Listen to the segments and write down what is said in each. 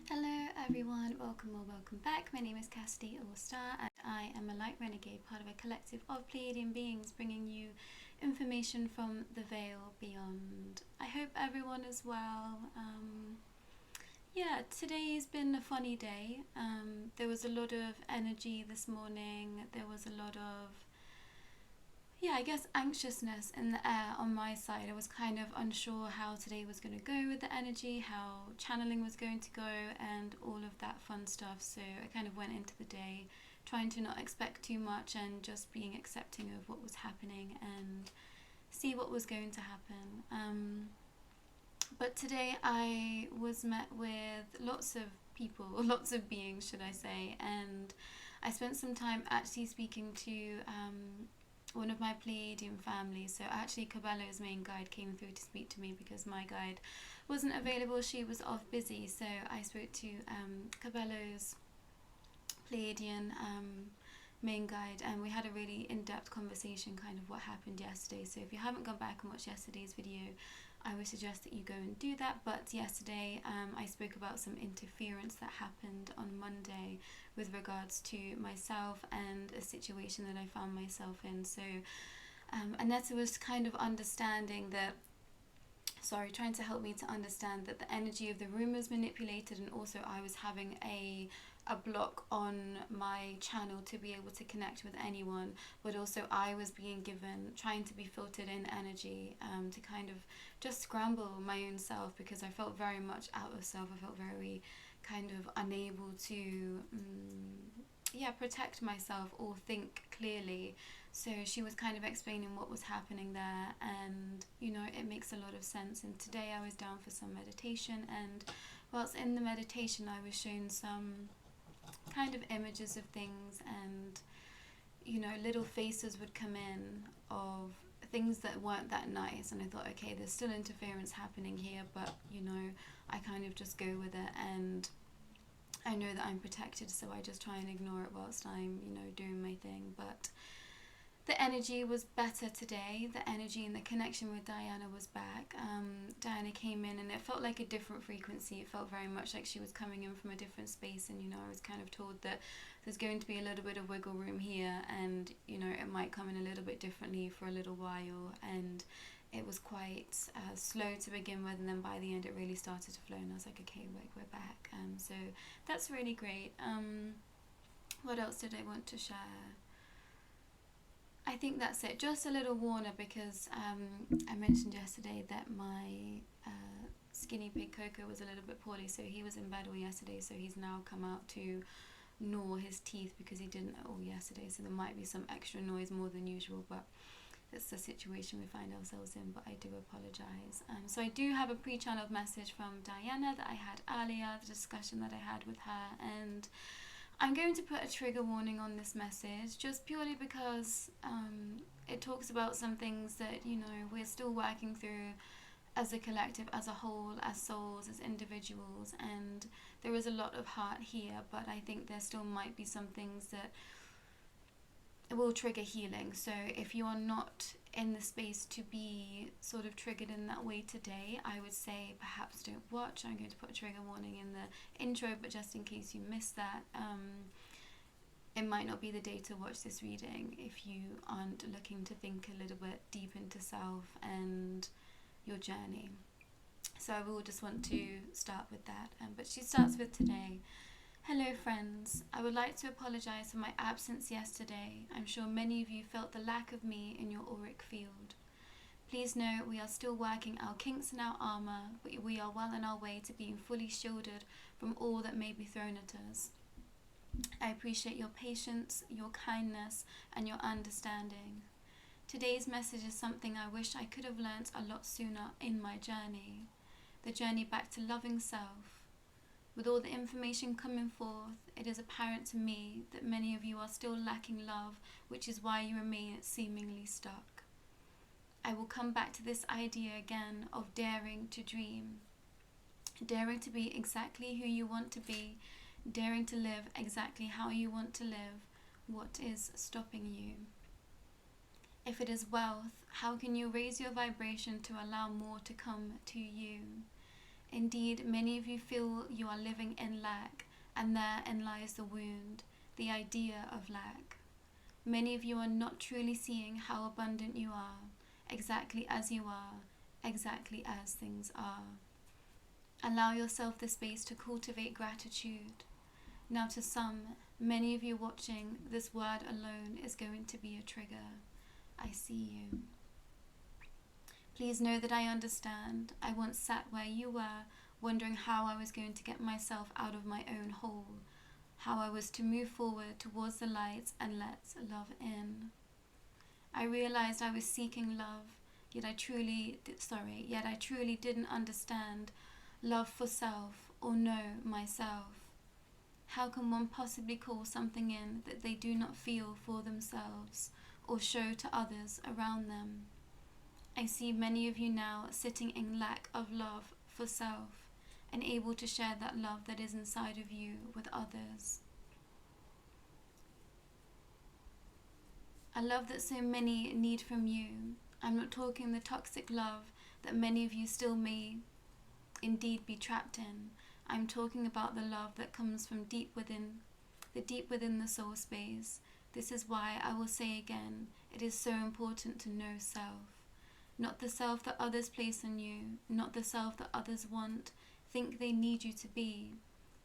Hello everyone, welcome or welcome back. My name is Cassidy or Starr and I am a Light Renegade, part of a collective of Pleiadian beings bringing you information from the veil beyond. I hope everyone is well. Today's been a funny day. There was a lot of energy this morning. There was a lot of I guess anxiousness in the air on my side. I was kind of unsure how today was going to go with the energy, how channeling was going to go, and all of that fun stuff. So I kind of went into the day trying to not expect too much and just being accepting of what was happening and see what was going to happen. But today I was met with lots of people, or lots of beings, should I say, and I spent some time actually speaking to one of my Pleiadian family. So actually Cabello's main guide came through to speak to me because my guide wasn't available. She was off busy. So I spoke to Cabello's Pleiadian main guide, and we had a really in-depth conversation, kind of what happened yesterday. So if you haven't gone back and watched yesterday's video, I would suggest that you go and do that. But yesterday I spoke about some interference that happened on Monday with regards to myself and a situation that I found myself in. So Anetta was kind of trying to help me to understand that the energy of the room was manipulated, and also I was having a block on my channel to be able to connect with anyone, but also I was being given, trying to be filtered in energy to kind of just scramble my own self, because I felt very much out of self. I felt very kind of unable to protect myself or think clearly. So she was kind of explaining what was happening there, and it makes a lot of sense. And today I was down for some meditation, and whilst in the meditation I was shown some kind of images of things, and little faces would come in of things that weren't that nice, and I thought, okay, there's still interference happening here, but I kind of just go with it, and I know that I'm protected, so I just try and ignore it whilst I'm doing my thing. But the energy was better today. The energy and the connection with Diana was back. Diana came in and it felt like a different frequency. It felt very much like she was coming in from a different space, and I was kind of told that there's going to be a little bit of wiggle room here, and it might come in a little bit differently for a little while. And it was quite slow to begin with, and then by the end it really started to flow, and I was like, okay, we're back. So that's really great. What else did I want to share? I think that's it. Just a little warner, because I mentioned yesterday that my skinny pig Coco was a little bit poorly, so he was in bed all yesterday, so he's now come out to gnaw his teeth because he didn't at all yesterday, so there might be some extra noise more than usual, but it's the situation we find ourselves in. But I do apologise. So I do have a pre-channeled message from Diana that I had earlier, the discussion that I had with her, and I'm going to put a trigger warning on this message, just purely because it talks about some things that we're still working through as a collective, as a whole, as souls, as individuals, and there is a lot of heart here, but I think there still might be some things that will trigger healing. So if you are not in the space to be sort of triggered in that way today, I would say perhaps don't watch. I'm going to put a trigger warning in the intro, but just in case you missed that, it might not be the day to watch this reading if you aren't looking to think a little bit deep into self and your journey. So I will just want to start with that. But she starts with today. Hello friends, I would like to apologise for my absence yesterday. I'm sure many of you felt the lack of me in your auric field. Please know we are still working our kinks in our armour, but we are well on our way to being fully shielded from all that may be thrown at us. I appreciate your patience, your kindness, and your understanding. Today's message is something I wish I could have learnt a lot sooner in my journey. The journey back to loving self. With all the information coming forth, it is apparent to me that many of you are still lacking love, which is why you remain seemingly stuck. I will come back to this idea again of daring to dream, daring to be exactly who you want to be, daring to live exactly how you want to live. What is stopping you? If it is wealth, how can you raise your vibration to allow more to come to you? Indeed, many of you feel you are living in lack, and therein lies the wound, the idea of lack. Many of you are not truly seeing how abundant you are, exactly as you are, exactly as things are. Allow yourself the space to cultivate gratitude. Now to some, many of you watching, this word alone is going to be a trigger. I see you. Please know that I understand. I once sat where you were, wondering how I was going to get myself out of my own hole, how I was to move forward towards the light and let love in. I realized I was seeking love, yet I truly didn't understand love for self or know myself. How can one possibly call something in that they do not feel for themselves or show to others around them? I see many of you now sitting in lack of love for self and able to share that love that is inside of you with others. A love that so many need from you. I'm not talking the toxic love that many of you still may indeed be trapped in. I'm talking about the love that comes from deep within the soul space. This is why I will say again, it is so important to know self. Not the self that others place on you, not the self that others think they need you to be,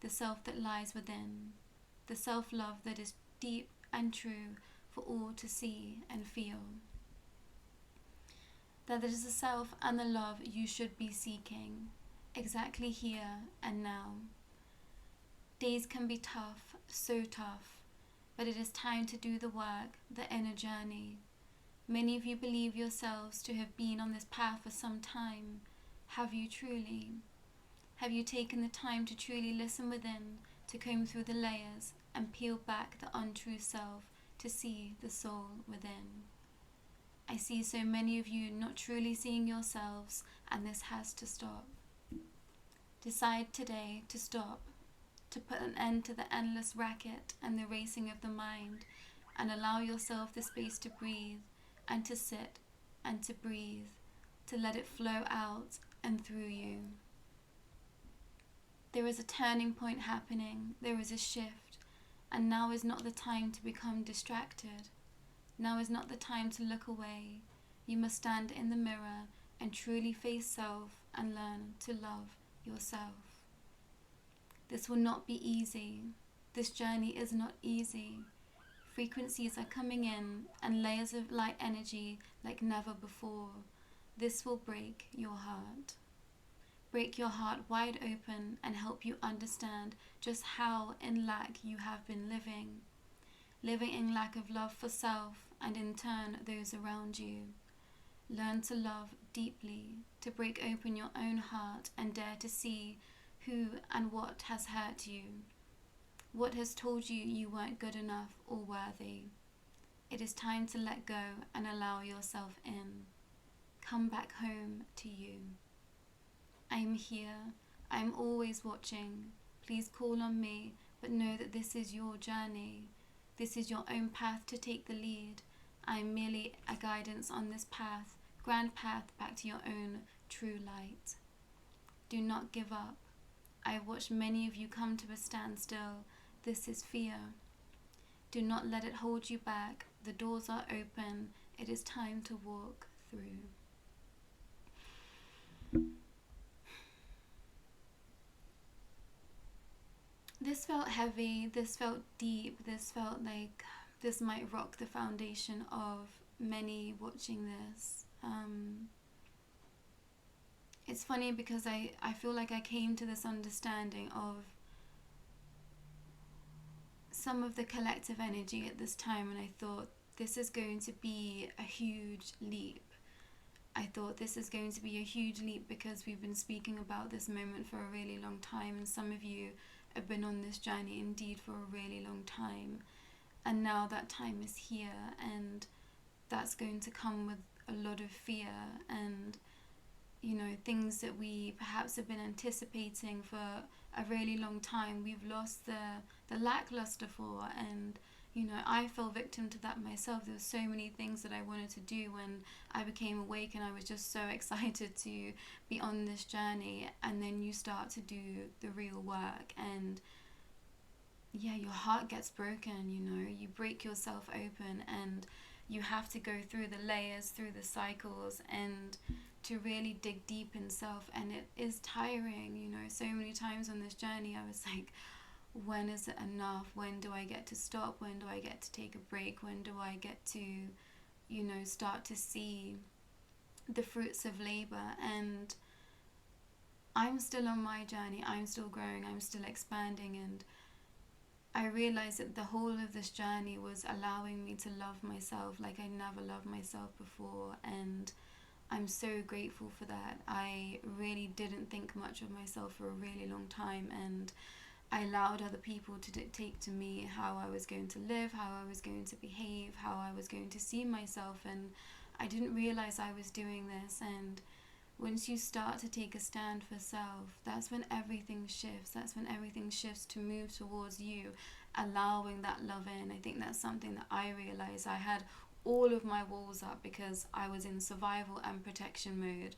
the self that lies within, the self-love that is deep and true for all to see and feel. That is the self and the love you should be seeking, exactly here and now. Days can be tough, so tough, but it is time to do the work, the inner journey. Many of you believe yourselves to have been on this path for some time. Have you truly? Have you taken the time to truly listen within, to comb through the layers and peel back the untrue self to see the soul within? I see so many of you not truly seeing yourselves, and this has to stop. Decide today to stop, to put an end to the endless racket and the racing of the mind, and allow yourself the space to breathe, and to sit, and to breathe, to let it flow out and through you. There is a turning point happening, there is a shift, and now is not the time to become distracted. Now is not the time to look away. You must stand in the mirror and truly face self and learn to love yourself. This will not be easy. This journey is not easy. Frequencies are coming in and layers of light energy like never before. This will break your heart. Break your heart wide open and help you understand just how in lack you have been living. Living in lack of love for self and in turn those around you. Learn to love deeply, to break open your own heart and dare to see who and what has hurt you. What has told you you weren't good enough or worthy. It is time to let go and allow yourself in. Come back home to you. I am here. I am always watching. Please call on me, but know that this is your journey. This is your own path to take the lead. I am merely a guidance on this path, grand path back to your own true light. Do not give up. I have watched many of you come to a standstill. This is fear. Do not let it hold you back. The doors are open. It is time to walk through. This felt heavy, this felt deep, this felt like this might rock the foundation of many watching this. It's funny because I feel like I came to this understanding of some of the collective energy at this time, and I thought this is going to be a huge leap. I thought this is going to be a huge leap because we've been speaking about this moment for a really long time, and some of you have been on this journey indeed for a really long time, and now that time is here, and that's going to come with a lot of fear and, you know, things that we perhaps have been anticipating for a really long time. We've lost the lackluster for, and you know, I fell victim to that myself. There were so many things that I wanted to do when I became awake, and I was just so excited to be on this journey. And then you start to do the real work, and yeah, your heart gets broken, you know, you break yourself open, and you have to go through the layers, through the cycles, and to really dig deep in self. And it is tiring, you know. So many times on this journey I was like, when is it enough? When do I get to stop? When do I get to take a break? When do I get to, you know, start to see the fruits of labor? And I'm still on my journey. I'm still growing. I'm still expanding. And I realized that the whole of this journey was allowing me to love myself like I never loved myself before. And I'm so grateful for that. I really didn't think much of myself for a really long time, and I allowed other people to dictate to me how I was going to live, how I was going to behave, how I was going to see myself. And I didn't realize I was doing this. And once you start to take a stand for self, that's when everything shifts. That's when everything shifts to move towards you, allowing that love in. I think that's something that I realized. I had all of my walls up because I was in survival and protection mode.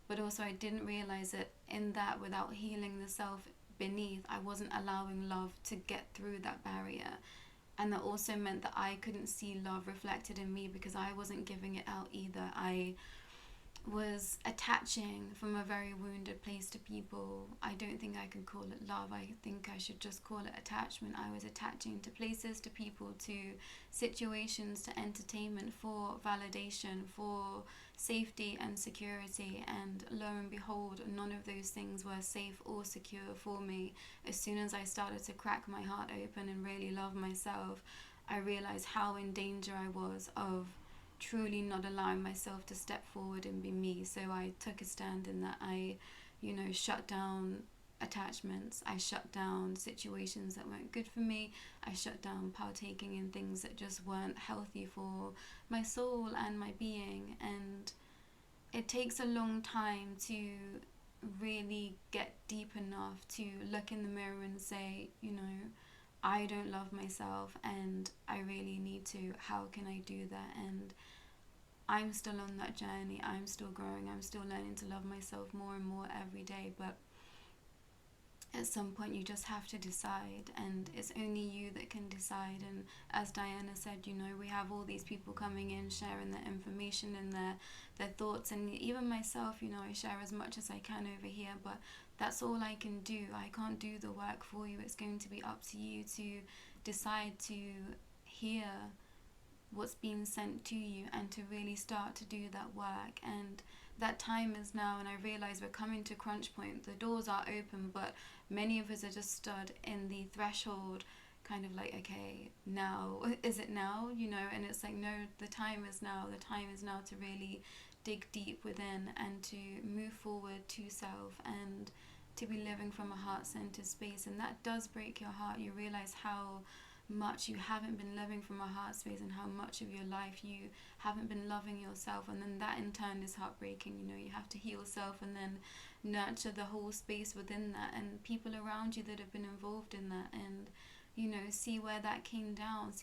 But also I didn't realize that in that, without healing the self beneath, I wasn't allowing love to get through that barrier. And that also meant that I couldn't see love reflected in me because I wasn't giving it out either. I was attaching from a very wounded place to people. I don't think I can call it love. I think I should just call it attachment. I was attaching to places, to people, to situations, to entertainment for validation, for safety and security. And lo and behold, none of those things were safe or secure for me. As soon as I started to crack my heart open and really love myself, I realized how in danger I was of truly not allowing myself to step forward and be me. So I took a stand in that. I, you know, shut down attachments. I shut down situations that weren't good for me. I shut down partaking in things that just weren't healthy for my soul and my being. And it takes a long time to really get deep enough to look in the mirror and say, you know, I don't love myself and I really need to. How can I do that? And I'm still on that journey. I'm still growing. I'm still learning to love myself more and more every day. But at some point you just have to decide, and it's only you that can decide. And as Diana said, you know, we have all these people coming in, sharing their information and their thoughts, and even myself, you know, I share as much as I can over here, but that's all I can do. I can't do the work for you. It's going to be up to you to decide to hear what's being sent to you and to really start to do that work. And that time is now, and I realize we're coming to crunch point. The doors are open, but many of us are just stood in the threshold, kind of like, okay, now, is it now, you know? And it's like, no, the time is now. The time is now to really dig deep within and to move forward to self and to be living from a heart-centered space. And that does break your heart. You realize how much you haven't been living from a heart space and how much of your life you haven't been loving yourself, and then that in turn is heartbreaking. You know, you have to heal self and then nurture the whole space within that and people around you that have been involved in that, and you know, see where that came down,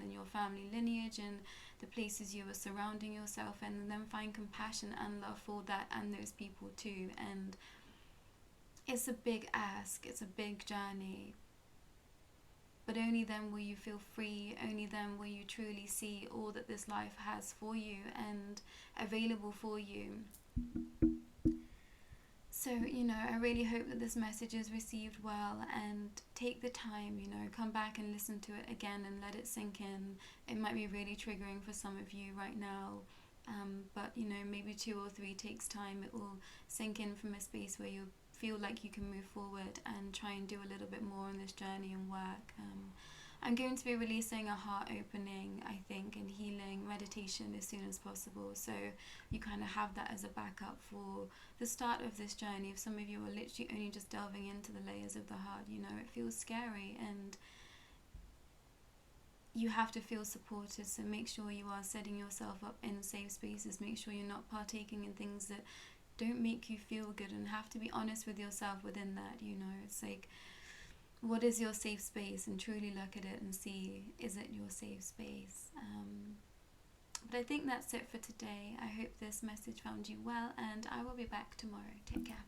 in your family lineage and the places you were surrounding yourself in, and then find compassion and love for that and those people too. And it's a big ask, it's a big journey, but only then will you feel free. Only then will you truly see all that this life has for you and available for you. So, you know, I really hope that this message is received well, and take the time, you know, come back and listen to it again and let it sink in. It might be really triggering for some of you right now, but, you know, maybe 2 or 3 takes time. It will sink in from a space where you feel like you can move forward and try and do a little bit more on this journey and work. I'm going to be releasing a heart opening, I think, and healing meditation as soon as possible, so you kind of have that as a backup for the start of this journey. If some of you are literally only just delving into the layers of the heart, you know, it feels scary and you have to feel supported. So make sure you are setting yourself up in safe spaces. Make sure you're not partaking in things that don't make you feel good, and have to be honest with yourself within that. You know, it's like what is your safe space, and truly look at it and see, is it your safe space? But I think that's it for today. I hope this message found you well, and I will be back tomorrow. Take care.